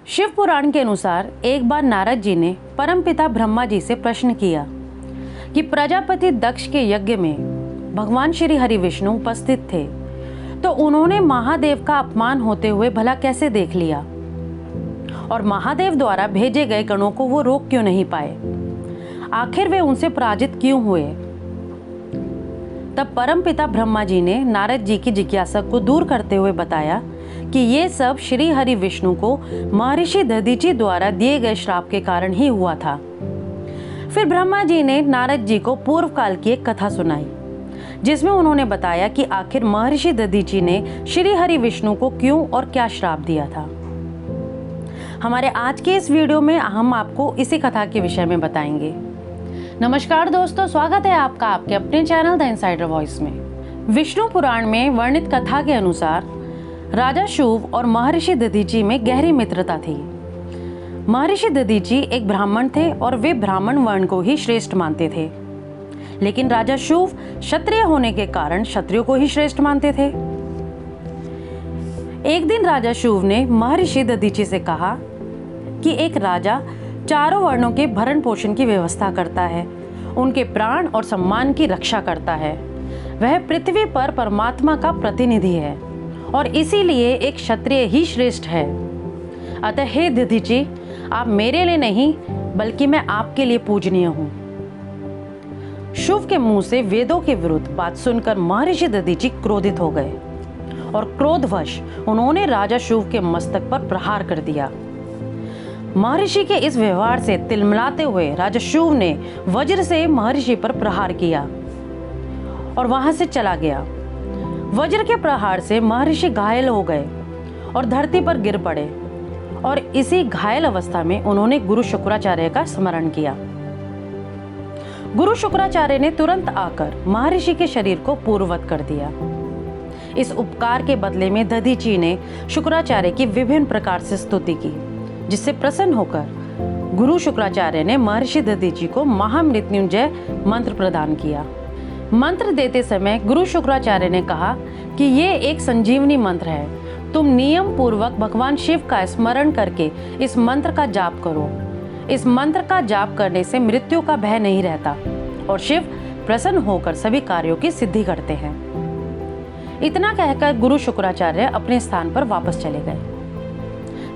शिव पुराण के अनुसार एक बार नारद जी ने परमपिता ब्रह्मा जी से प्रश्न किया कि प्रजापति दक्ष के यज्ञ में भगवान श्री हरि विष्णु उपस्थित थे, तो उन्होंने महादेव का अपमान होते हुए भला कैसे देख लिया और महादेव द्वारा भेजे गए गणों को वो रोक क्यों नहीं पाए? आखिर वे उनसे पराजित क्यों हुए? तब परमपिता ब्रह्मा जी ने नारद जी की जिज्ञासा को दूर करते हुए बताया कि ये सब श्री हरि विष्णु को महर्षि दधीचि द्वारा दिए गए श्राप के कारण ही हुआ था। फिर ब्रह्मा जी ने नारद जी को पूर्व काल की एक कथा सुनाई, जिसमें उन्होंने बताया कि आखिर महर्षि दधीचि ने श्री हरि विष्णु को क्यों और क्या श्राप दिया था। हमारे आज के इस वीडियो में हम आपको इसी कथा के विषय में बताएंगे। नमस्कार दोस्तों, स्वागत है आपका आपके अपने चैनल द इनसाइडर वॉइस में। विष्णु पुराण में वर्णित कथा के अनुसार राजा शुभ और महर्षि दधीचि में गहरी मित्रता थी। महर्षि दधीचि एक ब्राह्मण थे और वे ब्राह्मण वर्ण को ही श्रेष्ठ मानते थे, लेकिन राजा शुभ क्षत्रिय होने के कारण क्षत्रियों को ही श्रेष्ठ मानते थे। एक दिन राजा शुभ ने महर्षि दधीचि से कहा कि एक राजा चारों वर्णों के भरण पोषण की व्यवस्था करता है, उनके प्राण और सम्मान की रक्षा करता है। वह पृथ्वी पर परमात्मा का प्रतिनिधि है और इसीलिए एक क्षत्रिय ही श्रेष्ठ है। अतः हे दधीचि, आप मेरे लिए नहीं बल्कि मैं आपके लिए पूजनीय हूँ। शुभ के मुंह से वेदों के विरुद्ध बात सुनकर महर्षि दधीचि क्रोधित हो गए और क्रोधवश उन्होंने राजा शुभ के मस्तक पर प्रहार कर दिया। महर्षि के इस व्यवहार से तिलमिलाते हुए राजा शुभ ने वज्र से महर्षि पर प्रहार किया और वहां से चला गया। वज्र के प्रहार से महर्षि घायल हो गए और धरती पर गिर पड़े और इसी घायल अवस्था में उन्होंने गुरु शुक्राचार्य का स्मरण किया। गुरु शुक्राचार्य ने तुरंत आकर महर्षि के शरीर को पूर्ववत कर दिया। इस उपकार के बदले में दधीचि ने शुक्राचार्य की विभिन्न प्रकार से स्तुति की, जिससे प्रसन्न होकर गुरु शुक्राचार्य ने महर्षि दधीचि को महामृत्युंजय मंत्र प्रदान किया। मंत्र देते समय गुरु शुक्राचार्य ने कहा कि ये एक संजीवनी मंत्र है, तुम नियम पूर्वक भगवान शिव का स्मरण करके इस मंत्र का जाप करो। इस मंत्र का जाप करने से मृत्यु का भय नहीं रहता और शिव प्रसन्न होकर सभी कार्यों की सिद्धि करते हैं। इतना कहकर गुरु शुक्राचार्य अपने स्थान पर वापस चले गए,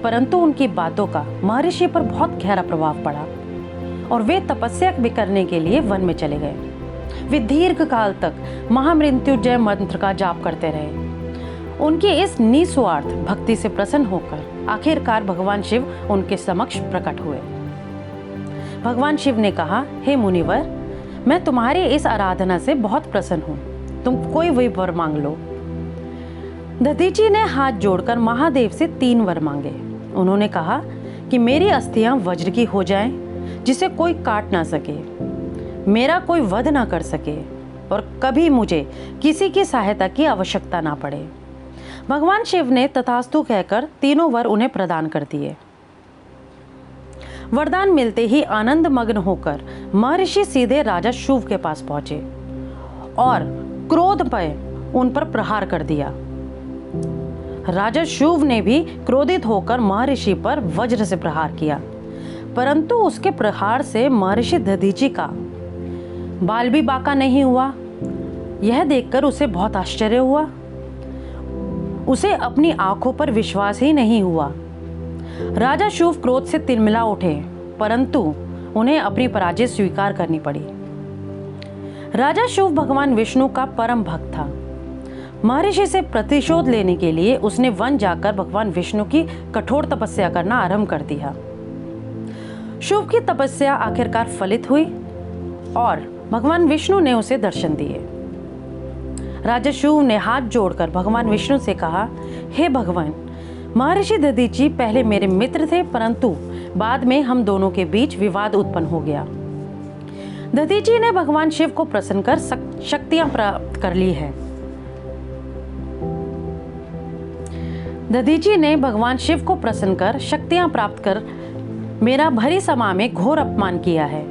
परंतु उनकी बातों का महर्षि पर बहुत गहरा प्रभाव पड़ा और वे तपस्या भी करने के लिए वन में चले गए। वे दीर्घ काल तक महामृत्युंजय मंत्र का जाप करते रहे। उनकी इस निस्वार्थ भक्ति से प्रसन्न होकर आखिरकार भगवान शिव उनके समक्ष प्रकट हुए। भगवान शिव ने कहा, हे मुनिवर, मैं तुम्हारी इस आराधना से बहुत प्रसन्न हूँ, तुम कोई भी वर मांग लो। दधीचि ने हाथ जोड़कर महादेव से 3 वर मांगे। उन्होंने कहा कि मेरी अस्थियां वज्र की हो जाएं, जिसे कोई काट ना सके, मेरा कोई वध ना कर सके और कभी मुझे किसी की सहायता की आवश्यकता ना पड़े। भगवान शिव ने तथास्तु कहकर 3 वर उन्हें प्रदान कर दिए। वरदान मिलते ही आनंद मग्न होकर महर्षि सीधे राजा शुभ के पास पहुंचे और क्रोध में उन पर प्रहार कर दिया। राजा शुभ ने भी क्रोधित होकर महर्षि पर वज्र से प्रहार किया, परंतु उसके प्रहार से महर्षि दधीचि का बाल भी बांका नहीं हुआ। यह देखकर उसे बहुत आश्चर्य हुआ। उसे अपनी आंखों पर विश्वास ही नहीं हुआ। राजा शुभ क्रोध से तिलमिला उठे, परंतु उन्हें अपनी पराजय स्वीकार करनी पड़ी। राजा शुभ भगवान विष्णु का परम भक्त था। महर्षि से प्रतिशोध लेने के लिए उसने वन जाकर भगवान विष्णु की कठोर तपस्या करना आरंभ कर दिया। शुभ की तपस्या आखिरकार फलित हुई और भगवान विष्णु ने उसे दर्शन दिए। राजा शुभ ने हाथ जोड़कर भगवान विष्णु से कहा, हे भगवान, महर्षि दधीचि पहले मेरे मित्र थे, परंतु बाद में हम दोनों के बीच विवाद उत्पन्न हो गया। दधीचि ने भगवान शिव को प्रसन्न कर शक्तियां प्राप्त कर ली है। दधीचि ने भगवान शिव को प्रसन्न कर शक्तियां प्राप्त कर मेरा भरी सभा में घोर अपमान किया है।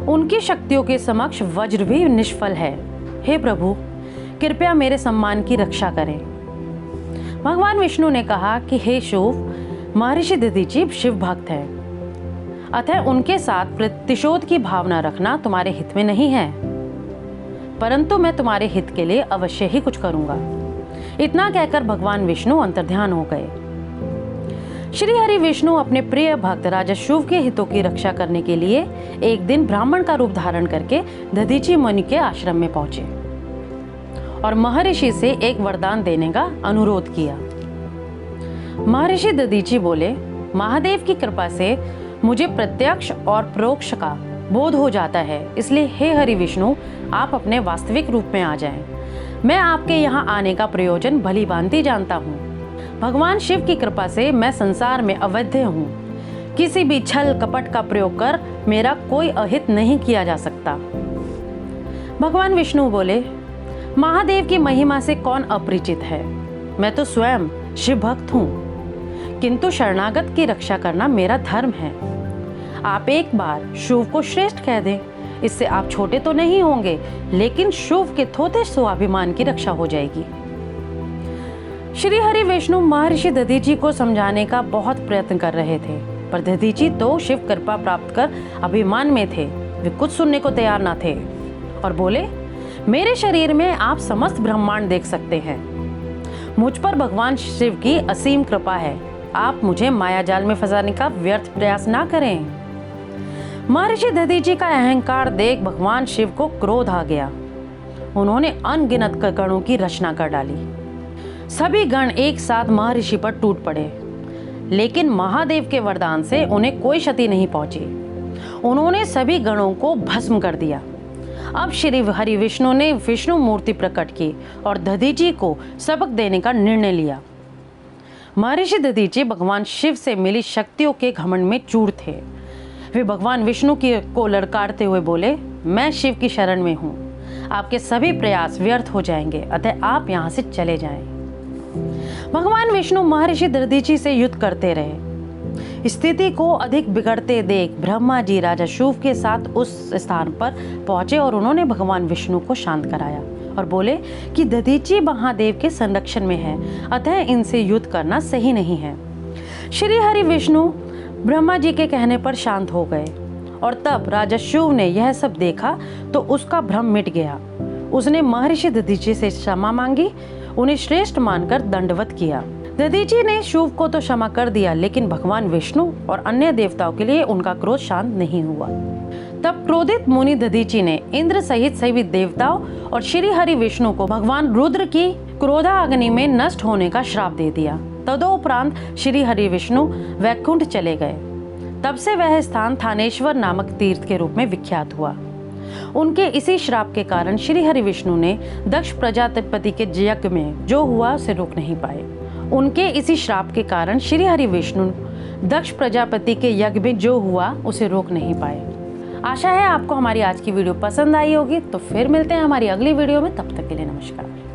उनकी शक्तियों के समक्ष वज्र भी निष्फल है। हे प्रभु, कृपया मेरे सम्मान की रक्षा करें। भगवान विष्णु ने कहा कि हे शुभ, महर्षि दधीचि शिव भक्त हैं, अतः उनके साथ प्रतिशोध की भावना रखना तुम्हारे हित में नहीं है, परंतु मैं तुम्हारे हित के लिए अवश्य ही कुछ करूंगा। इतना कहकर भगवान विष्णु अंतर्ध्यान हो गए। श्री हरि विष्णु अपने प्रिय भक्त राजा शुभ के हितों की रक्षा करने के लिए एक दिन ब्राह्मण का रूप धारण करके दधीचि मुनि के आश्रम में पहुंचे और महर्षि से एक वरदान देने का अनुरोध किया। महर्षि दधीचि बोले, महादेव की कृपा से मुझे प्रत्यक्ष और परोक्ष का बोध हो जाता है, इसलिए हे हरि विष्णु, आप अपने वास्तविक रूप में आ जाएं। मैं आपके यहाँ आने का प्रयोजन भली भांति जानता हूँ। भगवान शिव की कृपा से मैं संसार में अवैध हूँ। किसी भी छल कपट का प्रयोग कर मेरा कोई अहित नहीं किया जा सकता। भगवान विष्णु बोले, महादेव की महिमा से कौन अपरिचित है? मैं तो स्वयं शिव भक्त हूँ, किंतु शरणागत की रक्षा करना मेरा धर्म है। आप एक बार शुभ को श्रेष्ठ कह दें, इससे आप छोटे तो नहीं होंगे, लेकिन शुभ के थोथे स्वाभिमान की रक्षा हो जाएगी। श्री हरि विष्णु महर्षि दधीचि को समझाने का बहुत प्रयत्न कर रहे थे, पर दधीचि तो शिव कृपा प्राप्त कर अभिमान में थे। वे कुछ सुनने को तैयार न थे और बोले, मेरे शरीर में आप समस्त ब्रह्मांड देख सकते हैं। मुझ पर भगवान शिव की असीम कृपा है। आप मुझे माया जाल में फंसाने का व्यर्थ प्रयास ना करें। महर्षि दधीचि का अहंकार देख भगवान शिव को क्रोध आ गया। उन्होंने अनगिनत गणों की रचना कर डाली। सभी गण एक साथ महर्षि पर टूट पड़े, लेकिन महादेव के वरदान से उन्हें कोई क्षति नहीं पहुंची। उन्होंने सभी गणों को भस्म कर दिया। अब श्री हरि विष्णु ने विष्णु मूर्ति प्रकट की और दधीचि को सबक देने का निर्णय लिया। महर्षि दधीचि भगवान शिव से मिली शक्तियों के घमंड में चूर थे। वे भगवान विष्णु को ललकारते हुए बोले, मैं शिव की शरण में हूँ, आपके सभी प्रयास व्यर्थ हो जाएंगे, अतः आप यहाँ से चले जाएं। भगवान विष्णु महर्षि दधीचि से युद्ध करते रहे। स्थिति को अधिक बिगड़ते देख ब्रह्मा जी राजा शुभ के साथ उस स्थान पर पहुंचे और उन्होंने भगवान विष्णु को शांत कराया और बोले कि दधीचि महादेव के संरक्षण में है, अतः इनसे युद्ध करना सही नहीं है। श्री हरि विष्णु ब्रह्मा जी के कहने पर शांत हो गए और तब राजा शुभ ने यह सब देखा तो उसका भ्रम मिट गया। उसने महर्षि दधीचि से क्षमा मांगी, उन्हें श्रेष्ठ मानकर दंडवत किया। दधीचि ने शुभ को तो क्षमा कर दिया, लेकिन भगवान विष्णु और अन्य देवताओं के लिए उनका क्रोध शांत नहीं हुआ। तब क्रोधित मुनि दधीचि ने इंद्र सहित सभी देवताओं और श्री हरि विष्णु को भगवान रुद्र की क्रोधाग्नि में नष्ट होने का श्राप दे दिया। तदोपरांत श्री हरि विष्णु वैकुंठ चले गए। तब से वह स्थान थानेश्वर नामक तीर्थ के रूप में विख्यात हुआ। उनके इसी श्राप के कारण श्री हरि विष्णु ने दक्ष प्रजापति के यज्ञ में जो हुआ उसे रोक नहीं पाए। उनके इसी श्राप के कारण श्री हरि विष्णु दक्ष प्रजापति के यज्ञ में जो हुआ उसे रोक नहीं पाए। आशा है आपको हमारी आज की वीडियो पसंद आई होगी। तो फिर मिलते हैं हमारी अगली वीडियो में, तब तक के लिए नमस्कार।